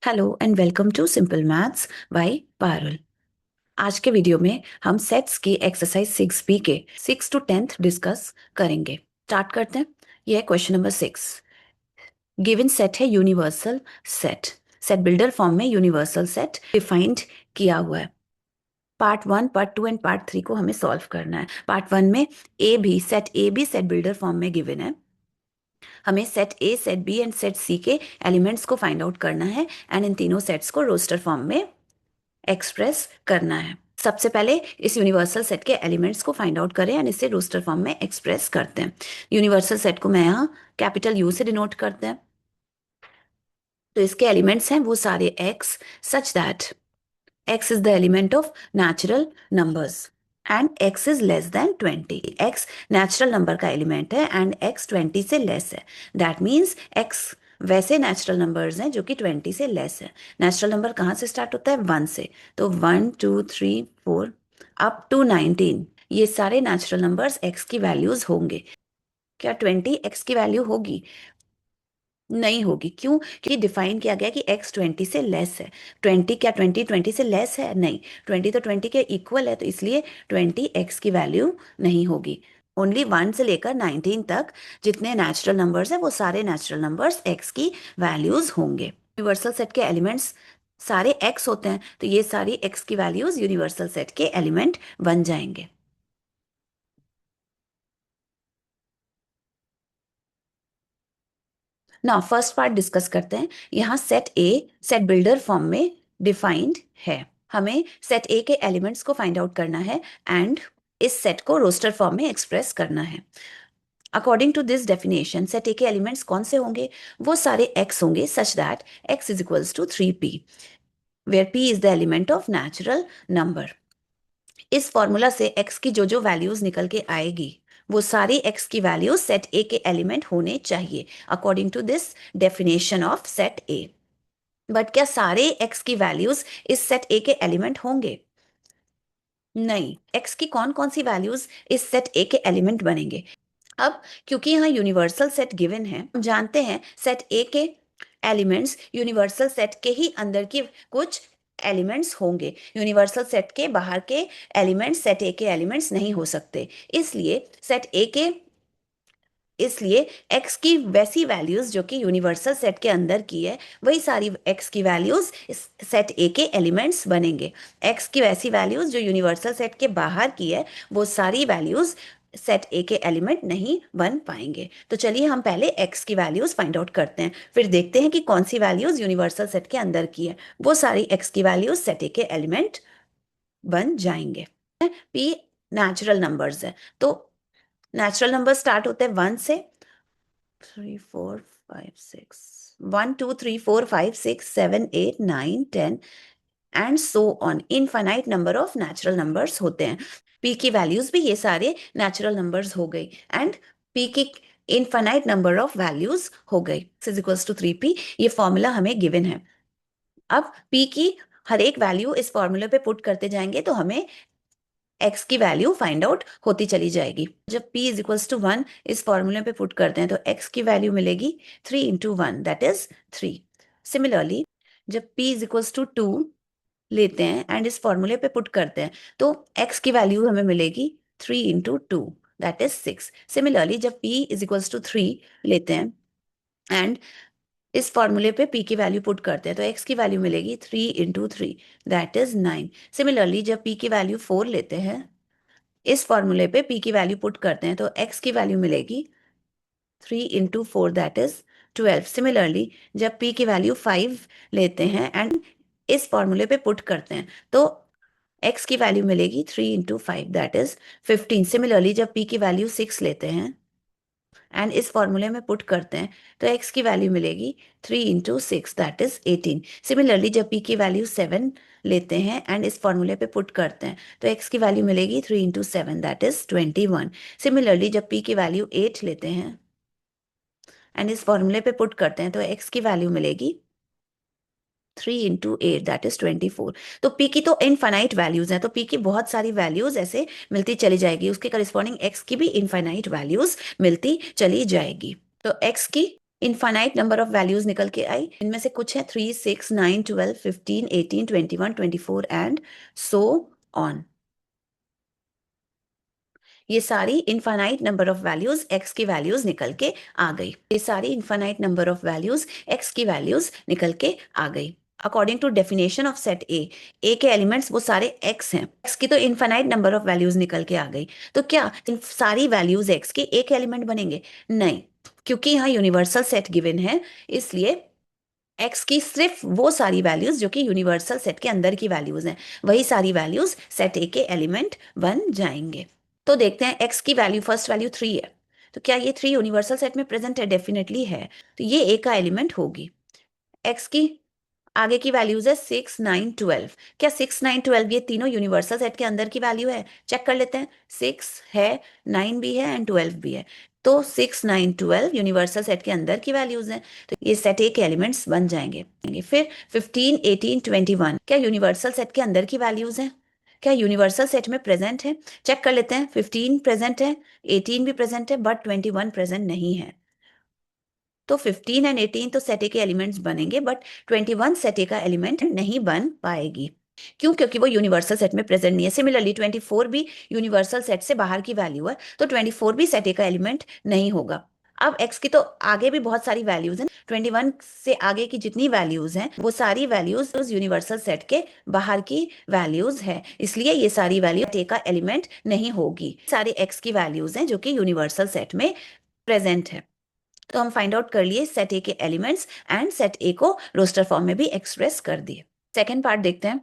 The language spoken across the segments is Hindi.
Hello and welcome to simple maths by Parul. आज के वीडियो में हम सेट्स की एक्सरसाइज 6B के 6 to 10th डिस्कस करेंगे। स्टार्ट करते हैं। यह है क्वेश्चन नंबर 6। गिवन सेट है universal set. Set builder form में यूनिवर्सल सेट डिफाइंड किया हुआ है। पार्ट 1, पार्ट 2 एंड पार्ट 3 को हमें सॉल्व करना है। पार्ट 1 में A B set builder form में गिवन है। हमें set A, set B and set C के एलिमेंट्स को फाइंड आउट करना है एंड इन तीनों सेट्स को रोस्टर फॉर्म में एक्सप्रेस करना है। सबसे पहले इस यूनिवर्सल सेट के एलिमेंट्स को फाइंड आउट करें एंड इसे रोस्टर फॉर्म में एक्सप्रेस करते हैं। यूनिवर्सल सेट को मैं यहाँ कैपिटल यू से डिनोट करते हैं। तो इसके एलिमेंट्स हैं वो सारे x, such that x is the element of natural numbers and x is less than 20. x natural number का element है and x 20 से less है। That means x वैसे natural numbers हैं जो कि 20 से less है। Natural number कहाँ से start होता है? 1 से। तो 1 2 3 4 up to 19 ये सारे natural numbers x की values होंगे। क्या 20 x की वैल्यू होगी? नहीं होगी। क्यों? क्योंकि डिफाइन किया गया कि x 20 से लेस है। 20 क्या 20 से लेस है? नहीं, 20 तो 20 के इक्वल है, तो इसलिए 20 x की वैल्यू नहीं होगी। ओनली 1 से लेकर 19 तक जितने नेचुरल नंबर्स हैं वो सारे नेचुरल नंबर्स x की वैल्यूज होंगे। यूनिवर्सल सेट के एलिमेंट्स सारे x होते हैं, तो ये सारी x की वैल्यूज यूनिवर्सल सेट के एलिमेंट बन जाएंगे। ना फर्स्ट पार्ट डिस्कस करते हैं। यहाँ set A set builder form में डिफाइंड है। हमें सेट ए के एलिमेंट्स को फाइंड आउट करना है एंड इस सेट को रोस्टर फॉर्म में एक्सप्रेस करना है। According to this definition set A के एलिमेंट्स कौन से होंगे? वो सारे एक्स होंगे such that x is equals to 3p, where p is the element of natural number. इस फॉर्मूला से एक्स की जो जो वैल्यूज निकल के आएगी वो सारी एक्स की वैल्यूज सेट ए के एलिमेंट होने चाहिए according to this definition of set A. But क्या सारे एक्स की वैल्यूज इस सेट ए के एलिमेंट होंगे? नहीं। एक्स की कौन कौन सी वैल्यूज इस सेट ए के एलिमेंट बनेंगे? अब क्योंकि यहाँ यूनिवर्सल सेट गिवन है, हम जानते हैं सेट ए के एलिमेंट्स यूनिवर्सल सेट के ही अंदर की कुछ एलिमेंट्स होंगे। यूनिवर्सल सेट के बाहर के एलिमेंट्स सेट ए के एलिमेंट्स नहीं हो सकते। इसलिए x की वैसी वैल्यूज जो कि यूनिवर्सल सेट के अंदर की है वही सारी x की वैल्यूज इस सेट ए के एलिमेंट्स बनेंगे। x की वैसी वैल्यूज जो यूनिवर्सल सेट के बाहर की है वो सारी वैल्यूज सेट ए के एलिमेंट नहीं बन पाएंगे। तो चलिए हम पहले x की वैल्यूज फाइंड आउट करते हैं, फिर देखते हैं कि कौन सी वैल्यूज यूनिवर्सल सेट के अंदर की है। वो सारी x की वैल्यूज सेट ए के एलिमेंट बन जाएंगे। p नेचुरल नंबर्स है, तो नेचुरल नंबर स्टार्ट होते हैं 1 से। 3 4 5 6 1 2 3 4 5 6 7 8 9 10 and so on. Infinite number of natural numbers होते हैं। p की वैल्यूज भी ये सारे नेचुरल नंबर्स हो गई एंड p की इनफाइनाइट नंबर ऑफ वैल्यूज हो गई। Is equals to 3p। ये फॉर्मूला हमें गिवन है। अब p की हर एक वैल्यू इस फॉर्मूले पे पुट करते जाएंगे तो हमें x की वैल्यू फाइंड आउट होती चली जाएगी। जब p इज इक्वल्स टू 1 इस फॉर्मूले पे पुट करते हैं तो x की वैल्यू मिलेगी 3 इंटू 1 दैट इज 3। सिमिलरली जब p इज इक्वल्स टू 2 लेते हैं एंड इस फॉर्मूले पे पुट करते हैं तो x की वैल्यू हमें मिलेगी 3 इंटू 2 दैट इज 6। सिमिलरली जब p इज इक्वल्स टू 3 लेते हैं एंड इस फॉर्मूले पे p की वैल्यू पुट करते हैं तो x की वैल्यू मिलेगी 3 इंटू 3 दैट इज 9। सिमिलरली जब p की वैल्यू 4 लेते हैं इस फॉर्मूले पे p की वैल्यू पुट करते हैं तो x की वैल्यू मिलेगी 3 इंटू 4 दैट इज 12। सिमिलरली जब p की वैल्यू 5 लेते हैं एंड इस फॉर्मूले पे पुट करते हैं तो x की वैल्यू मिलेगी 3 इंटू 5 दैट इज 15। सिमिलरली जब p की वैल्यू 6 लेते हैं एंड इस फॉर्मूले में पुट करते हैं तो x की वैल्यू मिलेगी 3 इंटू 6 दैट इज 18। सिमिलरली जब p की वैल्यू 7 लेते हैं एंड इस फॉर्मूले पे पुट करते हैं तो x की वैल्यू मिलेगी 3 इंटू 7 दैट इज 21। सिमिलरली जब p की वैल्यू 8 लेते हैं एंड इस फॉर्मूले पे पुट करते हैं तो x की वैल्यू मिलेगी 3 इंटू 8 दैट इज 24। तो p की तो इनफाइनाइट वैल्यूज हैं, तो p की बहुत सारी वैल्यूज ऐसे मिलती चली जाएगी, उसके करस्पॉन्डिंग x की भी इनफाइनाइट वैल्यूज मिलती चली जाएगी। तो x की इनफाइनाइट नंबर ऑफ वैल्यूज निकल के आई। इनमें से कुछ है 3, 6, 9, 12, 15, 18, 21, 24 एंड सो ऑन। ये सारी infinite number of values x की वैल्यूज निकल के आ गई। ये सारी infinite number of values x की वैल्यूज निकल के आ गई। According to definition of set A के एलिमेंट्स वो सारे एक्स हैं। एक्स की तो इनफाइनाइट नंबर ऑफ वैल्यूज निकल के आ गई। तो क्या इन सारी वैल्यूज एक्स के एक एलिमेंट बनेंगे? नहीं, क्योंकि यहाँ यूनिवर्सल सेट गिवन है, इसलिए एक्स की सिर्फ वो सारी वैल्यूज जो कि यूनिवर्सल सेट के अंदर की वैल्यूज हैं, वही सारी वैल्यूज सेट ए के एलिमेंट बन जाएंगे। तो देखते हैं एक्स की वैल्यू, फर्स्ट वैल्यू 3 है, तो क्या ये 3 यूनिवर्सल सेट में प्रेजेंट है? डेफिनेटली है, तो ये ए का एलिमेंट होगी। एक्स की आगे की वैल्यूज है 6, 9, 12। क्या 6, 9, 12 ये तीनों यूनिवर्सल सेट के अंदर की वैल्यू है? चेक कर लेते हैं। 6 है, 9 भी है एंड 12 भी है, तो 6, 9, 12 यूनिवर्सल सेट के अंदर की वैल्यूज हैं, तो ये सेट ए के एलिमेंट्स बन जाएंगे। फिर 15, 18, 21 क्या यूनिवर्सल सेट के अंदर की वैल्यूज हैं? क्या यूनिवर्सल सेट में प्रेजेंट है? चेक कर लेते हैं। 15 प्रेजेंट है, 18 भी प्रेजेंट है, बट 21 प्रेजेंट नहीं है। तो 15 एंड 18 तो सेट ए के एलिमेंट्स बनेंगे, बट 21 सेट ए का एलिमेंट नहीं बन पाएगी। क्यों? क्योंकि वो यूनिवर्सल सेट में प्रेजेंट नहीं है। सिमिलरली 24 भी यूनिवर्सल सेट से बाहर की वैल्यू है, तो 24 भी सेट ए का एलिमेंट नहीं होगा। अब x की तो आगे भी बहुत सारी वैल्यूज हैं, 21 से आगे की जितनी वैल्यूज हैं वो सारी वैल्यूज उस यूनिवर्सल सेट के बाहर की वैल्यूज है, इसलिए ये सारी वैल्यू सेट ए का एलिमेंट नहीं होगी। सारी x की वैल्यूज हैं जो कि यूनिवर्सल सेट में प्रेजेंट है। तो हम फाइंड आउट कर लिए सेट ए के एलिमेंट्स एंड सेट ए को रोस्टर फॉर्म में भी एक्सप्रेस कर दिए। सेकेंड पार्ट देखते हैं।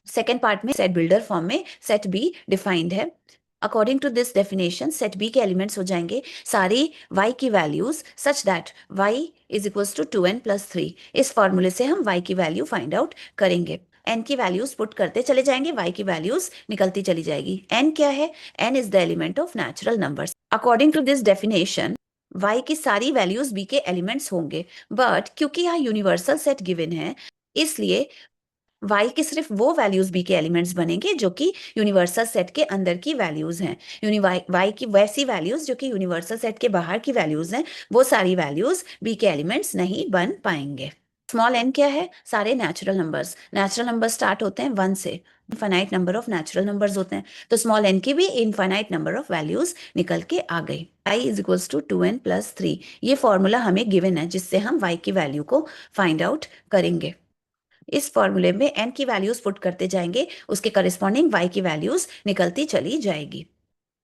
सेकेंड पार्ट में सेट बिल्डर फॉर्म में सेट बी डिफाइंड है। According to this definition set B के एलिमेंट्स हो जाएंगे सारी y की values such that y is equals to 2n plus 3। इस फॉर्मूले से हम y की वैल्यू फाइंड आउट करेंगे। n की वैल्यूज पुट करते चले जाएंगे, y की वैल्यूज निकलती चली जाएगी। n क्या है? n is the element of natural numbers. According to this definition y की सारी वैल्यूज b के एलिमेंट्स होंगे, बट क्योंकि यहाँ यूनिवर्सल सेट गिवन है, इसलिए y की सिर्फ वो वैल्यूज b के एलिमेंट्स बनेंगे जो कि यूनिवर्सल सेट के अंदर की वैल्यूज हैं। y की वैसी वैल्यूज जो कि यूनिवर्सल सेट के बाहर की वैल्यूज हैं, वो सारी वैल्यूज b के एलिमेंट्स नहीं बन पाएंगे। स्मॉल n क्या है? सारे natural numbers. Natural number start होते हैं 1 से, infinite number of natural numbers होते हैं, तो स्मॉल n की भी इनफाइनाइट नंबर ऑफ वैल्यूज निकल के आ गई। i is equals to 2n plus 3, ये फॉर्मूला हमें गिवन है जिससे हम y की वैल्यू को फाइंड आउट करेंगे। इस फॉर्मूले में n की वैल्यूज पुट करते जाएंगे, उसके करस्पॉन्डिंग y की वैल्यूज निकलती चली जाएगी।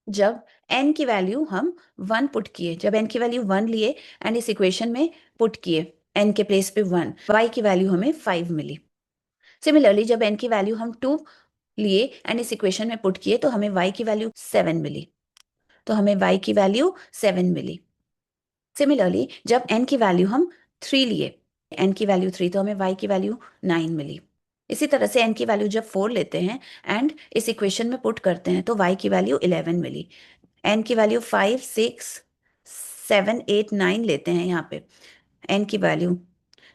जब n की वैल्यू हम 1 पुट किए, जब n की वैल्यू 1 लिए एंड इस इक्वेशन में पुट किए n के प्लेस पे 1, y की वैल्यू हमें 5 मिली। सिमिलरली जब n की वैल्यू हम 2 लिए एंड इस इक्वेशन में पुट किए तो हमें y की वैल्यू 7 मिली, तो हमें y की वैल्यू 7 मिली। सिमिलरली जब n की वैल्यू हम 3 लिए, n की वैल्यू 3, तो हमें y की वैल्यू 9 मिली। इसी तरह से n की वैल्यू जब 4 लेते हैं एंड इस इक्वेशन में पुट करते हैं तो y की वैल्यू 11 मिली। n की वैल्यू 5, 6, 7, 8, 9 लेते हैं यहाँ पे n की वैल्यू,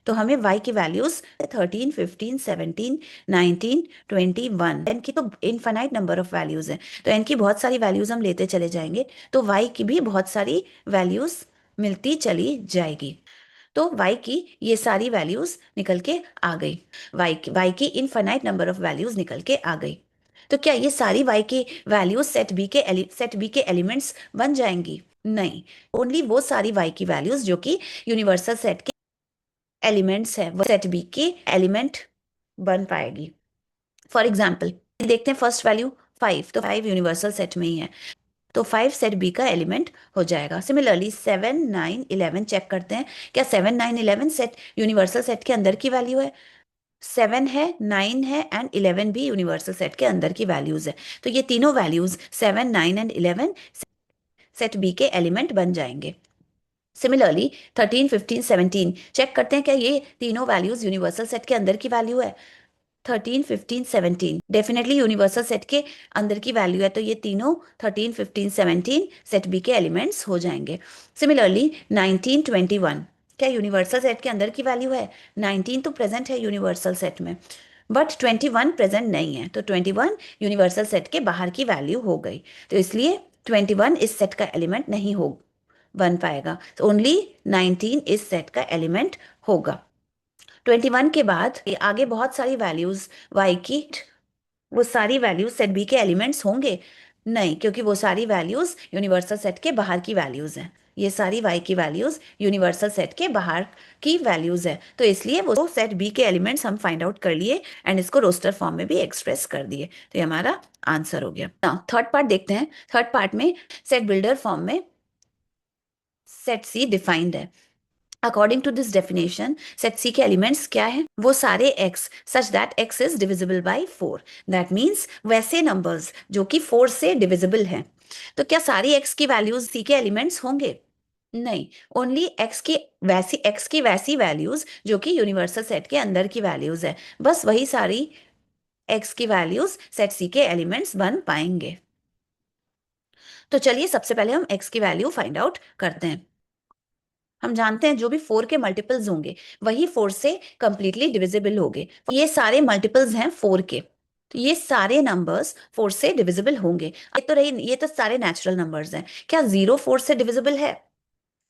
तो हमें y की वैल्यूज 13, 15, 17, 19, 21। n की तो इनफाइनाइट नंबर ऑफ वैल्यूज हैं, तो n की बहुत सारी वैल्यूज हम लेते चले जाएंगे, तो y की भी बहुत सारी वैल्यूज मिलती चली जाएगी। तो y की ये सारी वैल्यूज निकल के आ गई। y की इनफाइनाइट नंबर ऑफ वैल्यूज निकल के आ गई। तो क्या ये सारी y की वैल्यूज सेट बी के एलिमेंट्स बन जाएंगी? नहीं, ओनली वो सारी y की वैल्यूज जो कि यूनिवर्सल सेट के एलिमेंट्स है वो सेट बी के एलिमेंट बन पाएगी। फॉर एग्जाम्पल देखते हैं, फर्स्ट वैल्यू 5, तो 5 यूनिवर्सल सेट में ही है, तो 5 सेट बी का एलिमेंट हो जाएगा। सिमिलरली 7, 9, 11 चेक करते हैं, क्या 7, 9, 11 सेट यूनिवर्सल सेट के अंदर की वैल्यू है? 7 है, 9 है एंड 11 भी यूनिवर्सल सेट के अंदर की वैल्यूज है, तो ये तीनों वैल्यूज 7, 9 एंड 11 सेट बी के एलिमेंट बन जाएंगे। सिमिलरली 13, 15, 17 चेक करते हैं, क्या ये तीनों वैल्यूज यूनिवर्सल सेट के अंदर की वैल्यू है? 13, 15, 17 डेफिनेटली यूनिवर्सल सेट के अंदर की वैल्यू है, तो ये तीनों 13, 15, 17 सेट बी के एलिमेंट्स हो जाएंगे। सिमिलरली 19, 21 क्या यूनिवर्सल सेट के अंदर की वैल्यू है? 19 तो प्रेजेंट है यूनिवर्सल सेट में, बट 21 प्रेजेंट नहीं है, तो 21 यूनिवर्सल सेट के बाहर की वैल्यू हो गई, तो इसलिए 21 इस सेट का एलिमेंट नहीं हो बन पाएगा। ओनली 19 इस सेट का एलिमेंट होगा। 21 के बाद ये आगे बहुत सारी वैल्यूज y की, वो सारी वैल्यूज सेट बी के एलिमेंट्स होंगे? नहीं, क्योंकि वो सारी वैल्यूज यूनिवर्सल सेट के बाहर की वैल्यूज हैं। ये सारी y की वैल्यूज यूनिवर्सल सेट के बाहर की वैल्यूज है, तो इसलिए वो सेट बी के एलिमेंट्स हम फाइंड आउट कर लिए एंड इसको रोस्टर फॉर्म में भी एक्सप्रेस कर दिए। तो ये हमारा आंसर हो गया। थर्ड पार्ट देखते हैं। थर्ड पार्ट में सेट बिल्डर फॉर्म में सेट सी डिफाइंड है। According to this definition set C के एलिमेंट्स क्या है? वो सारे x such that x is divisible by 4। That means वैसे नंबर्स जो कि 4 से डिविजिबल हैं। तो क्या सारी x की वैल्यूज सी के एलिमेंट्स होंगे? नहीं, ओनली x की वैसी वैल्यूज जो कि यूनिवर्सल सेट के अंदर की वैल्यूज है, बस वही सारी x की वैल्यूज सेट सी के एलिमेंट्स बन पाएंगे। तो चलिए सबसे पहले हम x की वैल्यू फाइंड आउट करते हैं। हम जानते हैं जो भी 4 के मल्टीपल्स होंगे वही 4 से कंप्लीटली डिविजिबल होंगे। ये सारे मल्टीपल्स हैं 4 के, तो ये सारे नंबर्स 4 से डिविजिबल होंगे। ये तो सारे नेचुरल नंबर्स हैं। क्या 0 4 से डिविजिबल है?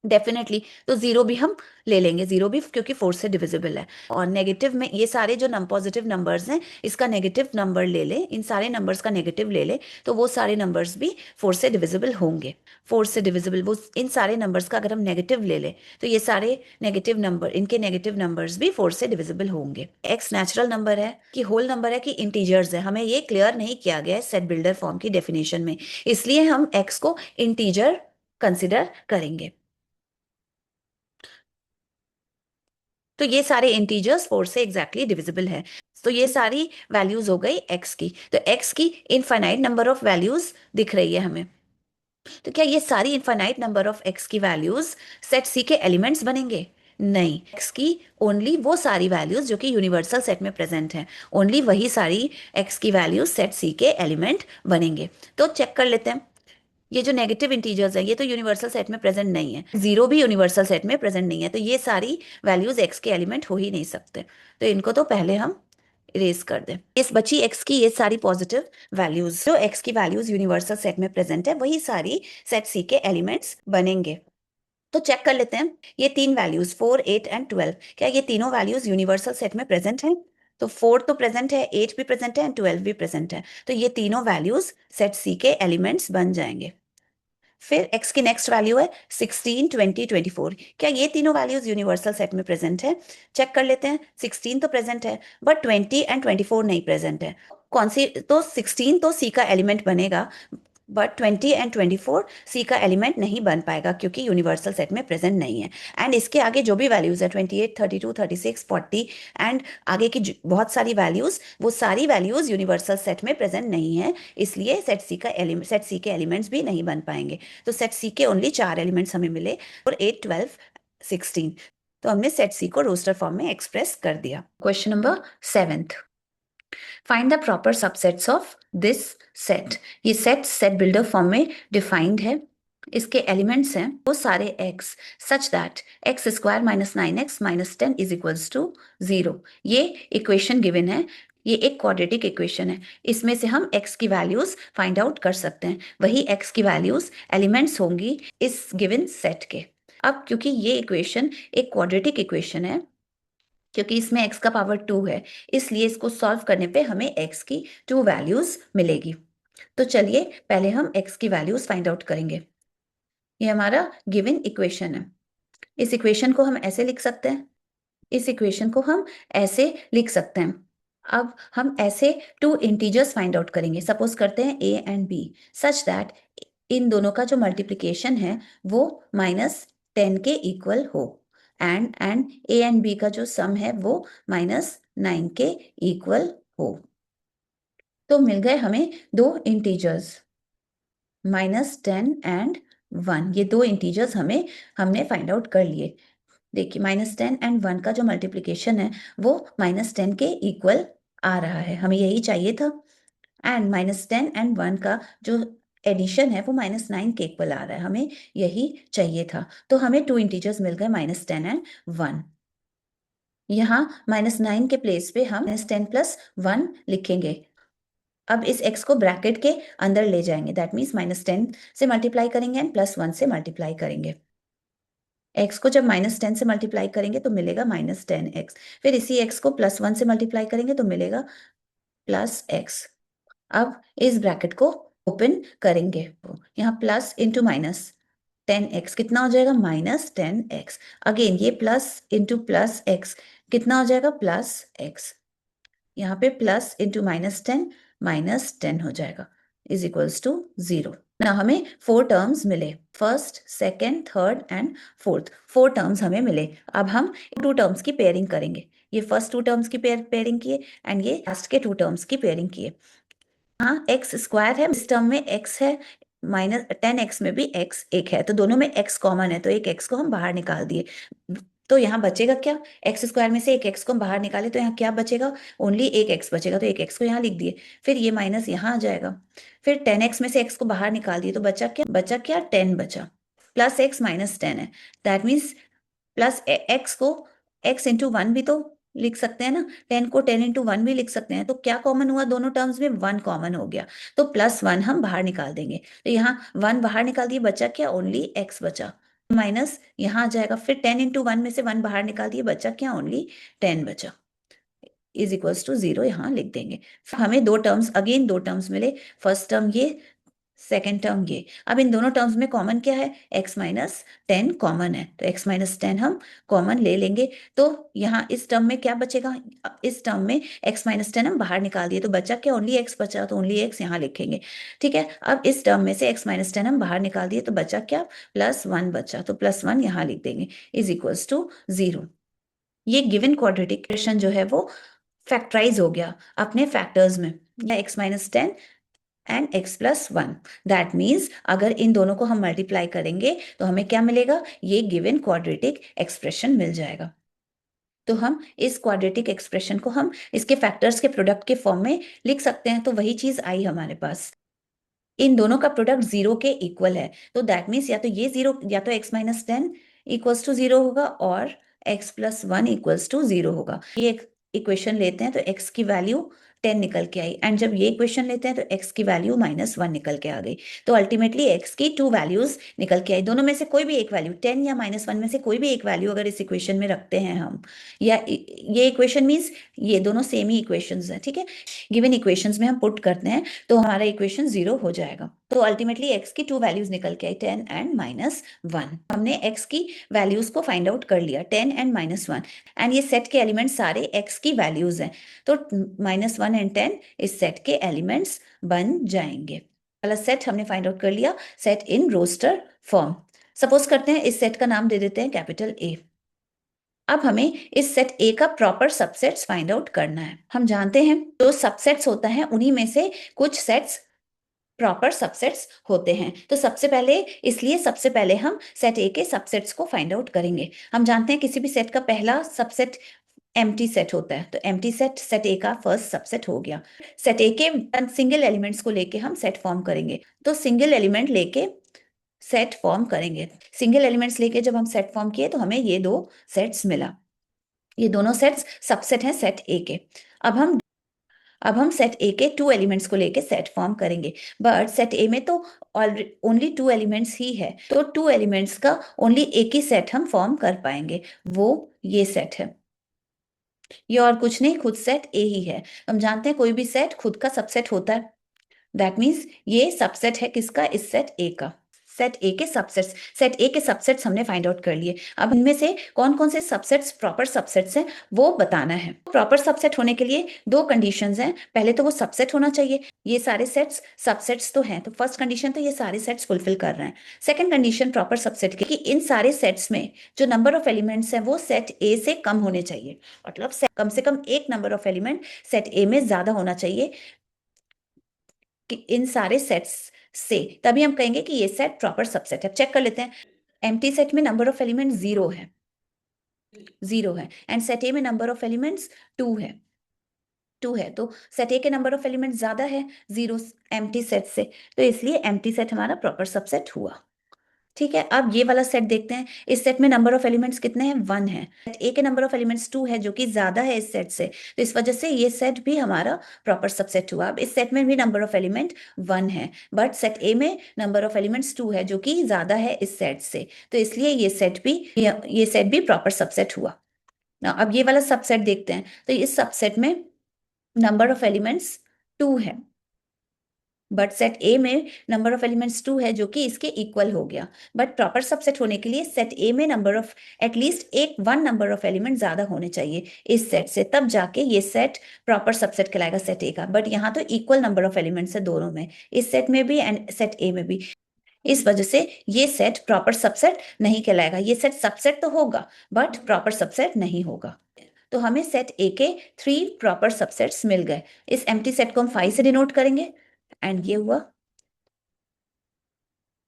डेफिनेटली। तो जीरो भी हम ले लेंगे, जीरो भी, क्योंकि 4 से डिविजिबल है। और नेगेटिव में ये सारे जो पॉजिटिव नंबर्स हैं, इसका नेगेटिव नंबर ले ले, इन सारे नंबर्स का नेगेटिव ले ले, तो वो सारे नंबर्स भी 4 से डिविजिबल होंगे। 4 से डिविजिबल वो इन सारे नंबर्स का अगर हम नेगेटिव ले ले, तो ये सारे नेगेटिव नंबर, इनके नेगेटिव नंबर्स भी 4 से डिविजिबल होंगे। एक्स नेचुरल नंबर है कि होल नंबर है कि इंटीजर्स है, हमें ये क्लियर नहीं किया गया है सेट बिल्डर फॉर्म की डेफिनेशन में, इसलिए हम एक्स को इंटीजर कंसिडर करेंगे। तो ये सारे इंटीजर्स 4 से एग्जैक्टली डिविजिबल है। तो ये सारी वैल्यूज हो गई x की। तो x की इनफाइनाइट नंबर ऑफ वैल्यूज दिख रही है हमें। तो क्या ये सारी इनफाइनाइट नंबर ऑफ x की वैल्यूज सेट C के एलिमेंट्स बनेंगे? नहीं, x की ओनली वो सारी वैल्यूज जो कि यूनिवर्सल सेट में प्रेजेंट हैं, ओनली वही सारी x की वैल्यूज सेट C के एलिमेंट बनेंगे। तो चेक कर लेते हैं। ये जो नेगेटिव इंटीजर्स है ये तो यूनिवर्सल सेट में प्रेजेंट नहीं है, जीरो भी यूनिवर्सल सेट में प्रेजेंट नहीं है, तो ये सारी वैल्यूज एक्स के एलिमेंट हो ही नहीं सकते। तो इनको तो पहले हम इरेज कर दें। इस बची एक्स की ये सारी पॉजिटिव वैल्यूज, जो एक्स की वैल्यूज यूनिवर्सल सेट में प्रेजेंट है, वही सारी सेट सी के एलिमेंट्स बनेंगे। तो चेक कर लेते हैं। ये तीन वैल्यूज 4 8 एंड 12, क्या ये तीनों वैल्यूज यूनिवर्सल सेट में प्रेजेंट हैं? तो 4 तो प्रेजेंट है, 8 भी प्रेजेंट है एंड 12 भी प्रेजेंट है, तो ये तीनों वैल्यूज सेट सी के एलिमेंट्स बन जाएंगे। फिर x की नेक्स्ट वैल्यू है 16 20 24, क्या ये तीनों वैल्यूज यूनिवर्सल सेट में प्रेजेंट है? चेक कर लेते हैं। 16 तो प्रेजेंट है बट 20 एंड 24 नहीं प्रेजेंट है। कौन सी? तो 16 तो c का एलिमेंट बनेगा बट 20 एंड 24 सी का एलिमेंट नहीं बन पाएगा क्योंकि यूनिवर्सल सेट में प्रेजेंट नहीं है। एंड इसके आगे जो भी वैल्यूज है 28 32 36 40 एंड आगे की बहुत सारी वैल्यूज, वो सारी वैल्यूज यूनिवर्सल सेट में प्रेजेंट नहीं है, इसलिए सेट सी के एलिमेंट्स भी नहीं बन पाएंगे। तो सेट सी के ओनली 4 एलिमेंट्स हमें मिले, और 8 12 16। तो हमने सेट सी को रोस्टर फॉर्म में एक्सप्रेस कर दिया। Question number 7, find the proper subsets of this set. ये सेट बिल्डर फॉर्म में डिफाइंड है। इसके एलिमेंट्स हैं वो सारे x such that x square minus 9x minus 10 is equals to 0। ये इक्वेशन गिवन है, ये एक क्वाड्रेटिक इक्वेशन है। इसमें से हम x की वैल्यूज फाइंड आउट कर सकते हैं, वही x की वैल्यूज एलिमेंट्स होंगी इस गिवन सेट के। अब क्योंकि ये इक्वेशन एक क्वाड्रेटिक इक्वेशन है, क्योंकि इसमें x का पावर 2 है, इसलिए इसको सॉल्व करने पे हमें x की 2 वैल्यूज मिलेगी। तो चलिए पहले हम x की वैल्यूज फाइंड आउट करेंगे। ये हमारा गिवन इक्वेशन है। इस इक्वेशन को हम ऐसे लिख सकते हैं, इस इक्वेशन को हम ऐसे लिख सकते हैं। अब हम ऐसे 2 इंटीजर्स फाइंड आउट करेंगे। सपोज करते हैं a and b such that in दोनों का जो मल्टीप्लिकेशन है वो -10 के इक्वल हो, एंड a एंड b का जो सम है वो -9 के इक्वल हो। तो मिल गए हमें दो इंटीजर्स -10 एंड 1। ये दो इंटीजर्स हमने फाइंड आउट कर लिए। देखिए -10 एंड 1 का जो मल्टीप्लिकेशन है वो -10 के इक्वल आ रहा है, हमें यही चाहिए था। एंड -10 एंड 1 का जो एडिशन है वो -9 के इक्वल आ रहा है, हमें यही चाहिए था। तो हमें 2 इंटीजर्स मिल गए -10 एंड 1। यहाँ -9 के प्लेस पे हम -10 प्लस 1 लिखेंगे। अब इस x को ब्रैकेट के अंदर ले जाएंगे, दैट मीन्स -10 से मल्टीप्लाई करेंगे एंड +1 से मल्टीप्लाई करेंगे। एक्स को जब -10 से मल्टीप्लाई करेंगे तो मिलेगा -10x, फिर इसी एक्स को +1 से मल्टीप्लाई करेंगे तो मिलेगा +x। अब इस ब्रैकेट को ओपन करेंगे, यहाँ प्लस इंटू -10x कितना हो जाएगा -10x। अगेन ये प्लस इंटू +x कितना हो जाएगा +x। यहाँ पे प्लस इंटू -10 हो जाएगा इज इक्वल्स टू 0। ना हमें 4 टर्म्स मिले, first second third and fourth, 4 terms हमें मिले। अब हम 2 टर्म्स की पेयरिंग करेंगे, ये फर्स्ट 2 टर्म्स की पेयरिंग किए एंड ये लास्ट के 2 टर्म्स की पेयरिंग किए। हाँ एक्स स्क्वायर है, इस टर्म में एक्स है, -10x में भी एक्स एक है, तो दोनों में एक्स कॉमन है, तो एक एक्स को हम बाहर निकाल दिए। तो यहाँ बचेगा क्या, एक्स स्क्वायर में से एक एक्स को हम बाहर निकाले तो यहाँ क्या बचेगा, ओनली एक एक्स बचेगा, तो एक एक्स को यहाँ लिख दिए। फिर ये माइनस यहाँ आ जाएगा, फिर 10x में से एक्स को बाहर निकाल दिए तो बचा क्या 10 बचा, +x -10 है, दैट मीन्स प्लस एक्स को x इंटू 1 भी तो लिख सकते हैं ना, 10 को 10 इंटू 1 भी लिख सकते हैं, तो क्या कॉमन हुआ दोनों टर्म्स में, 1 कॉमन हो गया, तो +1 हम बाहर निकाल देंगे, तो यहाँ 1 बाहर निकाल दिए, बचा क्या ओनली x बचा, माइनस यहाँ आ जाएगा, फिर 10 इंटू 1 में से 1 बाहर निकाल दिए, बचा क्या ओनली 10 बचा, इज इक्वल्स टू 0 यहाँ लिख देंगे। हमें 2 टर्म्स, अगेन 2 टर्म्स मिले, फर्स्ट टर्म ये, सेकेंड टर्म ये। अब इन दोनों टर्म्स में कॉमन क्या है, x-10 कॉमन है, तो x-10 हम कॉमन ले लेंगे, तो यहाँ इस टर्म में क्या बचेगा, इस टर्म में x-10 हम बाहर निकाल दिए तो बचा क्या, ओनली x बचा, तो ओनली x यहाँ लिखेंगे। ठीक है, अब इस टर्म में से x-10 हम बाहर निकाल दिए तो बचा क्या, +1 बचा, तो +1 यहाँ लिख देंगे इज इक्वल्स टू 0। ये गिवन क्वाड्रेटिक इक्वेशन जो है वो फैक्टराइज हो गया अपने फैक्टर्स में, या x-10 and x+1, that means अगर इन दोनों को हम मल्टीप्लाई करेंगे तो हमें क्या मिलेगा, ये गिवन क्वाड्रेटिक एक्सप्रेशन मिल जाएगा। तो हम इस क्वाड्रेटिक एक्सप्रेशन को हम इसके फैक्टर्स के प्रोडक्ट के फॉर्म में लिख सकते हैं, तो वही चीज आई हमारे पास, इन दोनों का प्रोडक्ट 0 के इक्वल है, तो दैट मीन्स या तो ये 0, या तो x-10 इक्वल्स टू 0 होगा और x+1 इक्वल्स टू 0 होगा। ये इक्वेशन लेते हैं तो x की वैल्यू 10 निकल के आई, एंड जब ये इक्वेशन लेते हैं तो x की वैल्यू -1 निकल के आ गई, तो अल्टीमेटली x की 2 वैल्यूज निकल के आई, दोनों में से कोई भी एक वैल्यू, 10 या -1 में से कोई भी एक वैल्यू अगर इस इक्वेशन में रखते हैं हम, या ये इक्वेशन मीन्स ये दोनों सेम ही इक्वेशंस हैं, ठीक है, गिवन इक्वेशंस में हम पुट करते हैं तो हमारा इक्वेशन 0 हो जाएगा। तो अल्टीमेटली x की 2 वैल्यूज निकल के आई, 10 एंड -1। हमने x की वैल्यूज को फाइंड आउट कर लिया, 10 एंड -1, एंड ये सेट के एलिमेंट्स सारे x की वैल्यूज हैं, तो -1 एंड 10 इस सेट के एलिमेंट्स बन जाएंगे। वाला सेट हमने फाइंड आउट कर लिया, set in roster form. Suppose करते हैं इस सेट का नाम दे देते हैं कैपिटल A। अब हमें इस सेट ए का प्रॉपर सबसेट्स फाइंड आउट करना है। हम जानते हैं जो सबसेट्स होता है उन्हीं में से कुछ सेट्स प्रॉपर सबसेट्स होते हैं, तो सबसे पहले हम सेट ए के सबसेट्स को फाइंड आउट करेंगे। हम जानते हैं किसी भी सेट का पहला सबसेट एम्प्टी सेट होता है, तो एम्प्टी सेट ए का फर्स्ट सबसेट हो गया। सेट ए के सिंगल एलिमेंट्स को लेके हम सेट फॉर्म करेंगे, तो सिंगल एलिमेंट लेके सेट फॉर्म करेंगे, सिंगल एलिमेंट्स लेके जब हम सेट फॉर्म किए तो हमें ये 2 सेट्स मिला, ये दोनों सेट्स सबसेट हैं सेट ए के। अब हम सेट ए के 2 एलिमेंट्स को लेके सेट फॉर्म करेंगे, बट सेट ए में तो ओनली 2 एलिमेंट्स ही है, तो 2 एलिमेंट्स का ओनली एक ही सेट हम फॉर्म कर पाएंगे, वो ये सेट है, ये और कुछ नहीं, खुद सेट ए ही है। हम जानते हैं कोई भी सेट खुद का सबसेट होता है, दैट मीन्स ये सबसेट है किसका, इस सेट ए का, सेट ए के सबसेट्स, सेट ए के सबसेट्स हमने फाइंड आउट कर लिए। अब इनमें से कौन कौन से सबसेट्स प्रॉपर सबसेट्स हैं वो बताना है। प्रॉपर सबसेट होने के लिए 2 कंडीशंस हैं, पहले तो वो सबसेट होना चाहिए, ये सारे सेट्स सबसेट्स तो हैं, तो फर्स्ट कंडीशन तो ये सारे सेट्स फुलफिल कर रहे हैं। सेकंड कंडीशन प्रॉपर सबसेट की, कि इन सारे सेट्स में जो नंबर ऑफ एलिमेंट्स हैं वो सेट ए से कम होने चाहिए, मतलब कम से कम एक number of element set A में ज्यादा होना चाहिए कि इन सारे सेट्स से, तभी हम कहेंगे कि ये सेट प्रॉपर सबसेट है। चेक कर लेते हैं, एम्प्टी सेट में नंबर ऑफ एलिमेंट 0 है एंड सेट ए में नंबर ऑफ एलिमेंट्स 2 है, तो सेट ए के नंबर ऑफ एलिमेंट ज्यादा है 0 एम्प्टी सेट से, तो इसलिए एम्प्टी सेट हमारा प्रॉपर सबसेट हुआ। ठीक है, अब ये वाला सेट देखते हैं। इस सेट में नंबर ऑफ एलिमेंट्स कितने हैं? 1 है। सेट ए के नंबर ऑफ एलिमेंट्स 2 है, जो कि ज्यादा है इस सेट से, तो इस वजह से ये सेट भी हमारा प्रॉपर सबसेट हुआ। अब इस सेट में भी नंबर ऑफ एलिमेंट 1 है, बट सेट ए में नंबर ऑफ एलिमेंट्स 2 है, जो कि ज्यादा है इस सेट से, तो इसलिए ये सेट भी प्रॉपर सबसेट हुआ ना। अब ये वाला सबसेट देखते हैं, तो इस सबसेट में नंबर ऑफ एलिमेंट्स 2 है, बट सेट ए में नंबर ऑफ एलिमेंट्स 2 है, जो कि इसके इक्वल हो गया। बट प्रॉपर सबसेट होने के लिए सेट ए में नंबर ऑफ एटलीस्ट एक वन नंबर ऑफ एलिमेंट ज्यादा होने चाहिए इस सेट से, तब जाके ये सेट प्रॉपर सबसेट कहलाएगा सेट ए का। बट यहाँ तो इक्वल नंबर ऑफ एलिमेंट्स है दोनों में, इस सेट में भी एंड सेट ए में भी, इस वजह से ये सेट प्रॉपर सबसेट नहीं कहलाएगा। ये सेट सबसेट तो होगा बट प्रॉपर सबसेट नहीं होगा। तो हमें सेट ए के 3 प्रॉपर सबसेट्स मिल गए। इस एम्प्टी सेट को हम 5 से डिनोट करेंगे, एंड ये हुआ,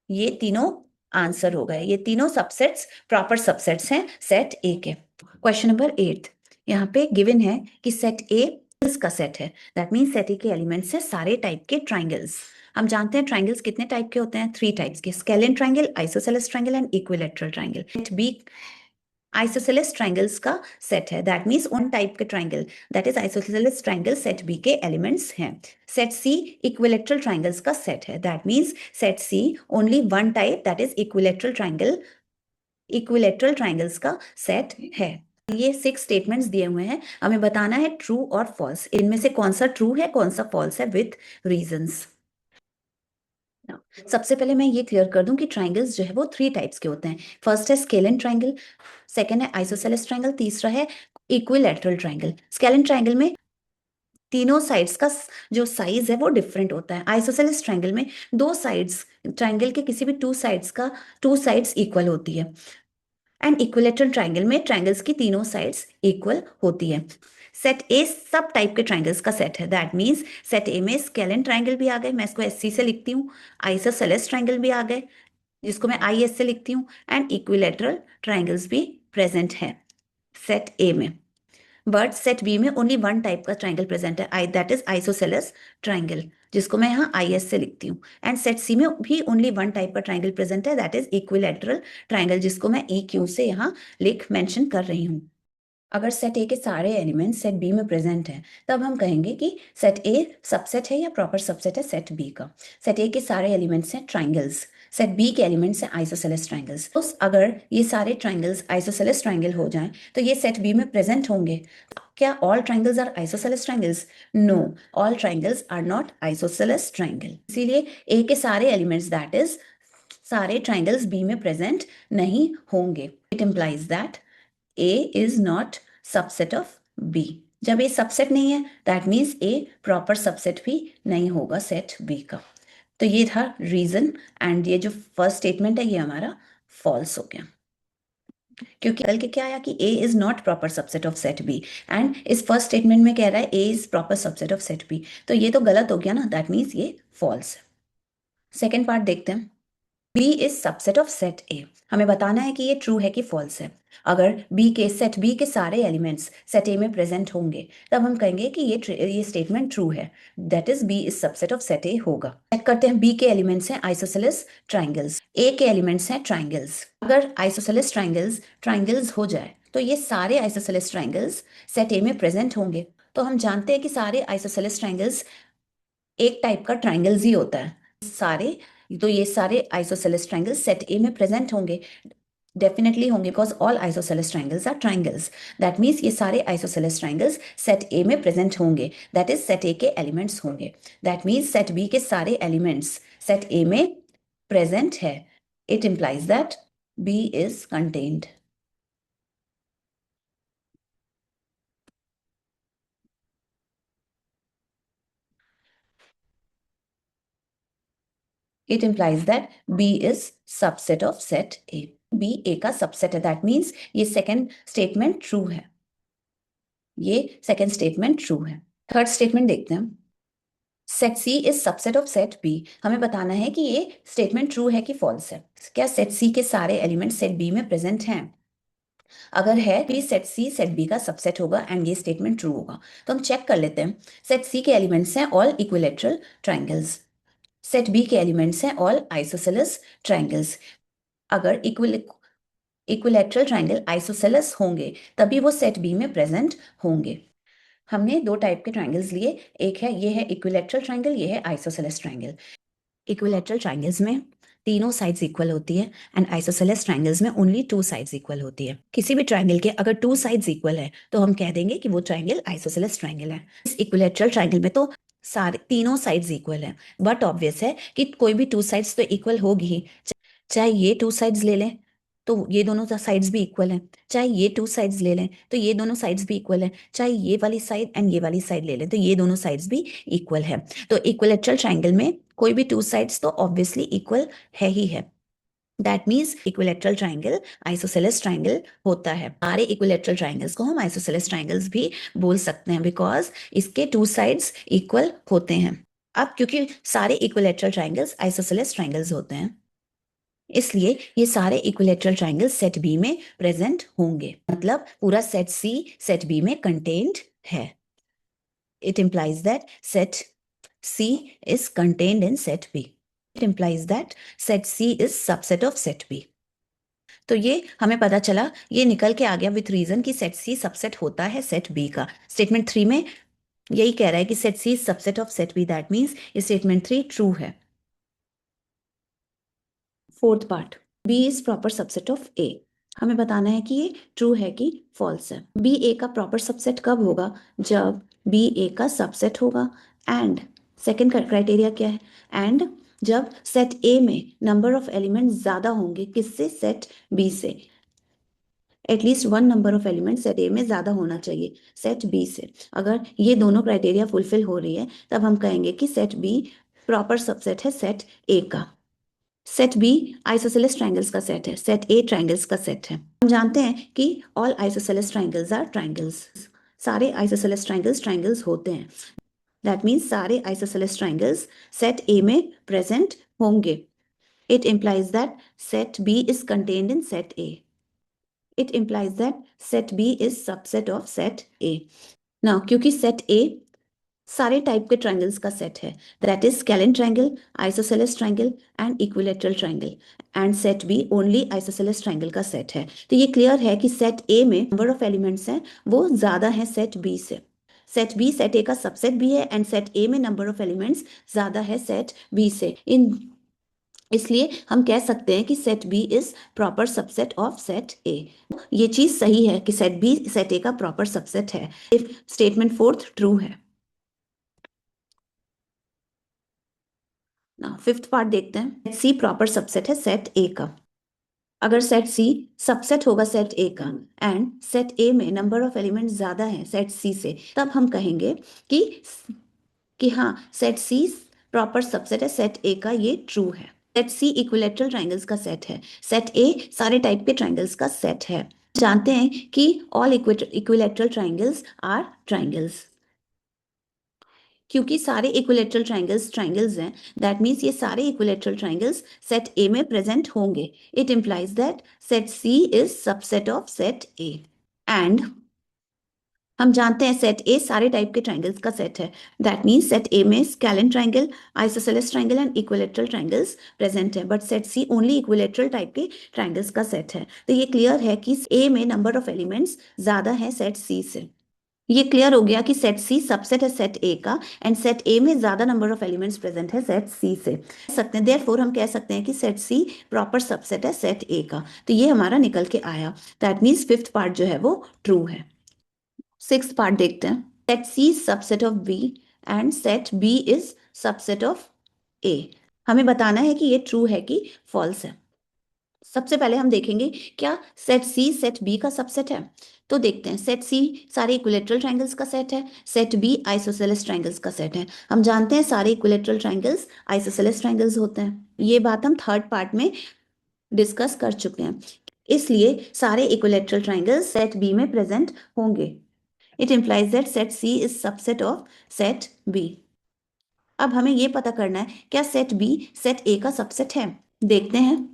ये तीनों आंसर हो गए। ये तीनों सबसेट्स प्रॉपर सबसेट्स हैं सेट ए के। क्वेश्चन नंबर 8, यहाँ पे गिवन है कि सेट ए का सेट है, दैट मीन्स सेट ए के एलिमेंट्स है सारे टाइप के ट्राइंगल्स। हम जानते हैं ट्राइंगल्स कितने टाइप के होते हैं? 3 टाइप्स के, scalene triangle, isosceles triangle and equilateral triangle. Set B isosceles triangles का सेट है, दैट मीन्स उन टाइप के triangle, that is isosceles triangle set B के एलिमेंट्स हैं। सेट सी इक्विलेटरल ट्राइंगल्स का सेट है, that means set C only one type, that is equilateral triangle, equilateral triangles का सेट है। ये 6 स्टेटमेंट्स दिए हुए हैं, हमें बताना है ट्रू और फॉल्स, इनमें से कौन सा ट्रू है कौन सा फॉल्स है विथ रीजंस। सबसे पहले मैं ये क्लियर कर दूं कि ट्राइंगल्स जो है वो 3 टाइप्स के होते हैं। फर्स्ट है स्केलिन ट्राइंगल, सेकंड है आइसोसेलेस ट्राइंगल, तीसरा है इक्विलैटरल ट्राइंगल। स्केलिन ट्राइंगल में तीनों साइड्स का जो साइज है वो डिफरेंट होता है। आइसोसेलेस ट्राइंगल में दो साइड्स, ट्राइंगल के किसी भी टू साइड्स इक्वल होती है, एंड इक्विलेटरल ट्राइंगल में ट्राइंगल्स की तीनों साइड्स इक्वल होती है। सेट ए सब टाइप के ट्राइंगल्स का सेट है, दैट मीन्स सेट ए में स्केलिन ट्राइंगल भी आ गए, मैं इसको एससी से लिखती हूँ, आइसोसेलेस ट्राइंगल भी आ गए जिसको मैं आई एस से लिखती हूँ, एंड इक्विलेटरल ट्राइंगल्स भी प्रेजेंट है सेट ए में। बट सेट बी में ओनली वन टाइप का ट्राइंगल प्रेजेंट है, आई दैट इज आइसोसेलेस ट्राइंगल, जिसको मैं यहाँ आई एस से लिखती हूँ। एंड सेट सी में भी ओनली वन टाइप का ट्राइंगल प्रेजेंट है, दैट इज इक्विलेटरल ट्राइंगल, जिसको मैं ई क्यू से यहाँ लिख मेंशन कर रही हूँ। अगर सेट ए के सारे एलिमेंट्स सेट बी में प्रेजेंट हैं, तब हम कहेंगे कि सेट ए सबसेट है या प्रॉपर सबसेट है सेट बी का। सेट ए के सारे एलिमेंट्स हैं ट्राइंगल्स, सेट बी के एलिमेंट्स हैं आइसोसेलेस ट्राइंगल्स। तो अगर ये सारे ट्राइंगल्स आइसोसेलेस ट्राइंगल हो जाएं, तो ये सेट बी में प्रेजेंट होंगे। क्या all triangles are isosceles triangles? No, all triangles are not isosceles triangle. इसीलिए ए के सारे एलिमेंट्स, दैट इज सारे ट्राइंगल्स बी में प्रेजेंट नहीं होंगे। It implies that A is not subset of B। जब A सबसेट नहीं है, that means A proper subset भी नहीं होगा सेट B का। तो ये था रीजन, एंड ये जो फर्स्ट स्टेटमेंट है ये हमारा फॉल्स हो गया, क्योंकि कल के क्या आया कि A is not proper subset of set B, and इस फर्स्ट स्टेटमेंट में कह रहा है A इज proper subset of set B, तो ये तो गलत हो गया ना, दैट मीन्स ये फॉल्स है। सेकेंड पार्ट देखते हैं, B is subset of set A. हमें बताना है कि ये ट्रू है कि फॉल्स है। अगर सेट बी के सारे एलिमेंट्स सेट ए में प्रेजेंट होंगे, तब हम कहेंगे कि ये स्टेटमेंट ट्रू है, that is B is subset of set A होगा। चेक करते हैं, बी के एलिमेंट्स हैं आइसोसेलेस ट्राइंगल्स, ए के एलिमेंट्स हैं ट्राइंगल्स। अगर आइसोसेलेस ट्राइंगल्स ट्राइंगल्स हो जाए, तो ये सारे आइसोसेलेस ट्राइंगल्स सेट ए में प्रेजेंट होंगे। तो हम जानते हैं कि सारे आइसोसेलेस ट्राइंगल्स एक टाइप का ट्राइंगल्स ही होता है सारे, तो ये सारे आइसोसेलेस ट्राइंगल्स सेट ए में प्रेजेंट होंगे, डेफिनेटली होंगे, because all isosceles triangles are triangles. That means ये सारे आइसोसेलेस ट्राइंगल्स सेट ए में प्रेजेंट होंगे, दैट इज सेट ए के एलिमेंट्स होंगे। दैट मीन्स सेट बी के सारे एलिमेंट्स सेट ए में प्रेजेंट है। It implies that B is contained. It implies that B is subset of set A। B A का सबसेट है, दैट मीन्स ये सेकेंड स्टेटमेंट ट्रू है, ये सेकेंड स्टेटमेंट ट्रू है। थर्ड स्टेटमेंट देखते हैं, set C is subset of set B. हमें बताना है कि ये स्टेटमेंट ट्रू है कि फॉल्स है। क्या सेट सी के सारे एलिमेंट सेट बी में प्रेजेंट हैं? अगर है तो ये सेट सी सेट बी का सबसेट होगा, एंड ये स्टेटमेंट ट्रू होगा। तो हम चेक कर लेते हैं, सेट सी के एलिमेंट्स हैं all equilateral triangles, set B के एलिमेंट्स हैं ऑल आइसोसेलेस ट्राइंगल्स। अगर इक्विलैटरल ट्रायंगल आइसोसेलेस होंगे तभी वो सेट बी में प्रेजेंट होंगे। हमने दो टाइप के ट्रायंगल्स लिए, एक है ये है इक्विलैटरल ट्रायंगल, ये है आइसोसेलेस ट्रायंगल। इक्विलैटरल ट्रायंगल्स में तीनों साइड्स इक्वल होती है एंड आइसोसेलेस ट्रायंगल्स में ओनली टू साइड्स इक्वल होती है। किसी भी ट्रायंगल के अगर टू साइड्स इक्वल है तो हम कह देंगे कि वो ट्रायंगल आइसोसेलेस ट्रायंगल है। इस इक्विलैटरल ट्रायंगल में तो सारे तीनों साइड्स इक्वल है, बट ऑब्वियस है कि कोई भी टू साइड्स तो इक्वल होगी ही। चाहे ये टू साइड्स ले लें तो ये दोनों साइड्स भी इक्वल हैं, चाहे ये टू साइड्स ले लें तो ये दोनों साइड्स भी इक्वल हैं, चाहे ये वाली साइड एंड ये वाली साइड ले लें तो ये दोनों साइड्स भी इक्वल है। तो इक्विलैटरल ट्रायंगल में कोई भी टू साइड्स तो ऑब्वियसली इक्वल है ही है। That means equilateral triangle isosceles triangle होता है। सारे इक्विलैटरल ट्रायंगल्स को हम आइसोसेलेस ट्रायंगल्स भी बोल सकते हैं बिकॉज इसके टू साइड्स इक्वल होते हैं। अब क्योंकि सारे इक्विलैटरल ट्रायंगल्स आइसोसेलेस ट्रायंगल्स होते हैं इसलिए ये सारे इक्विलैटरल ट्रायंगल सेट बी में प्रेजेंट होंगे, मतलब पूरा सेट सी सेट बी में कंटेन्ड है। It implies that set C is contained in set B. It implies that set C is subset of set B. तो ये हमें पता चला, ये निकल के आ गया विथ रीजन कि सेट सी सबसेट होता है सेट बी का। स्टेटमेंट 3 में यही कह रहा है कि set C subset of set B, that means statement 3 true है। Fourth part, B is proper subset of A. हमें बताना है कि ये ट्रू है कि फॉल्स है। बी ए का प्रॉपर सबसेट कब होगा? जब बी ए का सबसेट होगा। एंड सेकेंड क्राइटेरिया क्या है? एंड जब सेट ए में नंबर ऑफ एलिमेंट्स ज्यादा होंगे किससे? सेट बी से। At least one number of element set A में ज्यादा होना चाहिए सेट बी से। अगर ये दोनों क्राइटेरिया फुलफिल हो रही है तब हम कहेंगे कि सेट बी प्रॉपर सबसेट है सेट ए का। सेट बी आइसोसेलेस ट्रायंगल्स का सेट है, सेट ए ट्रायंगल्स का सेट है। हम जानते हैं कि all isosceles triangles are triangles. सारे आइसोसेलेस ट्रायंगल्स ट्रायंगल्स होते हैं। दैट मीन्स सारे आइसोसेलेस ट्रायंगल्स सेट ए में प्रेजेंट होंगे। It implies that set B is contained in set A. It implies that set B is subset of set A. Now, क्योंकि set A सारे टाइप के ट्रायंगल्स का सेट है, that is scalene triangle, isosceles triangle and equilateral triangle, and set B only isosceles triangle का सेट है। तो ये क्लियर है कि सेट ए में नंबर ऑफ एलिमेंट्स हैं वो ज्यादा है सेट बी से। सेट बी सेट ए का सबसेट भी है एंड सेट ए में नंबर ऑफ एलिमेंट्स ज्यादा है सेट बी से। इसलिए हम कह सकते हैं कि set B is proper subset of set A. ये चीज सही है कि सेट बी सेट ए का प्रॉपर सबसेट है इफ स्टेटमेंट फोर्थ ट्रू है। ना फिफ्थ पार्ट देखते हैं। सी प्रॉपर सबसेट है सेट ए का। अगर सेट सी सबसेट होगा सेट ए का एंड सेट ए में नंबर ऑफ एलिमेंट ज्यादा है सेट सी से, तब हम कहेंगे कि हाँ सेट सी प्रॉपर सबसेट है सेट ए का, ये ट्रू है। सेट सी इक्विलैटरल ट्रायंगल्स का सेट है, सेट ए सारे टाइप के ट्रायंगल्स का सेट है। जानते हैं कि all equilateral triangles are triangles. क्योंकि सारे इक्विलैटरल ट्रायंगल्स हैं, दैट मीन्स ये सारे इक्विलैटरल ट्रायंगल्स सेट ए में प्रेजेंट होंगे। It implies that set C is subset of set A. And हम जानते हैं सेट ए सारे टाइप के ट्रायंगल्स का सेट है, दैट मीन्स सेट ए में scalene triangle, isosceles triangle and equilateral triangles present है, but set C only equilateral type के ट्रायंगल्स का सेट है। तो ये क्लियर है कि ए में नंबर ऑफ एलिमेंट्स ज्यादा है सेट सी से। ये क्लियर हो गया कि सेट सी सबसेट है सेट ए का एंड सेट ए में ज्यादा नंबर ऑफ एलिमेंट्स प्रेजेंट है सेट सी से। सकते हैं देयरफॉर हम कह सकते हैं कि सेट सी प्रॉपर सबसेट है सेट ए का। तो ये हमारा निकल के आया, दैट मीन्स फिफ्थ पार्ट जो है वो ट्रू है। सिक्स्थ पार्ट देखते हैं। Set C subset of B and set B is subset of A. हमें बताना है कि ये ट्रू है कि फॉल्स है। सबसे पहले हम देखेंगे क्या सेट सी सेट बी का सबसेट है। तो देखते हैं, सेट सी सारे इक्विलैटरल ट्रायंगल्स का सेट है, सेट बी आइसोसेलेस ट्रायंगल्स का सेट है। हम जानते हैं सारे इक्विलैटरल ट्रायंगल्स आइसोसेलेस ट्रायंगल्स होते हैं। ये बात हम थर्ड पार्ट में डिस्कस कर चुके हैं। इसलिए सारे इक्विलैटरल ट्रायंगल्स सेट बी में प्रेजेंट होंगे। It implies that set C is subset of set B. अब हमें यह पता करना है क्या सेट बी सेट ए का सबसेट है। देखते हैं।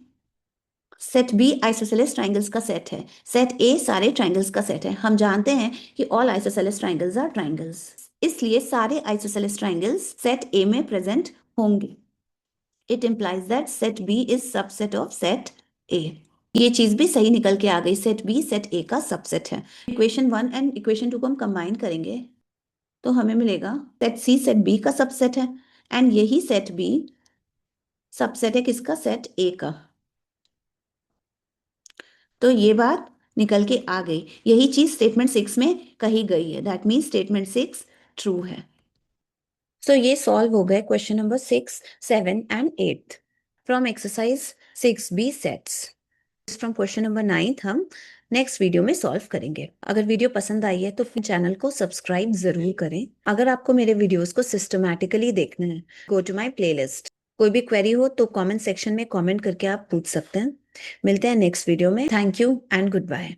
सेट बी आइसोसेलेस ट्रायंगल्स का सेट है, सेट ए सारे ट्रायंगल्स का सेट है। हम जानते हैं कि all isosceles triangles are triangles, इसलिए सारे आइसोसेलेस ट्रायंगल्स सेट ए में प्रेजेंट होंगे। It implies that set B is subset of set A. ये चीज भी सही निकल के आ गई, सेट बी सेट ए का सबसेट है। इक्वेशन 1 एंड इक्वेशन 2 को हम कंबाइन करेंगे तो हमें मिलेगा सेट सी सेट बी का सबसेट है, एंड यही सेट बी सबसेट है किसका, सेट ए का। तो ये बात निकल के आ गई, यही चीज स्टेटमेंट 6 में कही गई है, दैट मीन्स स्टेटमेंट 6 ट्रू है। सो ये सॉल्व हो गए question number 6, 7 and 8 from exercise 6B sets. From question number 9 हम नेक्स्ट वीडियो में सॉल्व करेंगे। अगर वीडियो पसंद आई है तो फिर चैनल को सब्सक्राइब जरूर करें। अगर आपको मेरे वीडियोस को सिस्टमैटिकली देखना है, गो टू माय प्लेलिस्ट। कोई भी क्वेरी हो तो कमेंट सेक्शन में कमेंट करके आप पूछ सकते हैं। मिलते हैं नेक्स्ट वीडियो में। Thank you and good bye.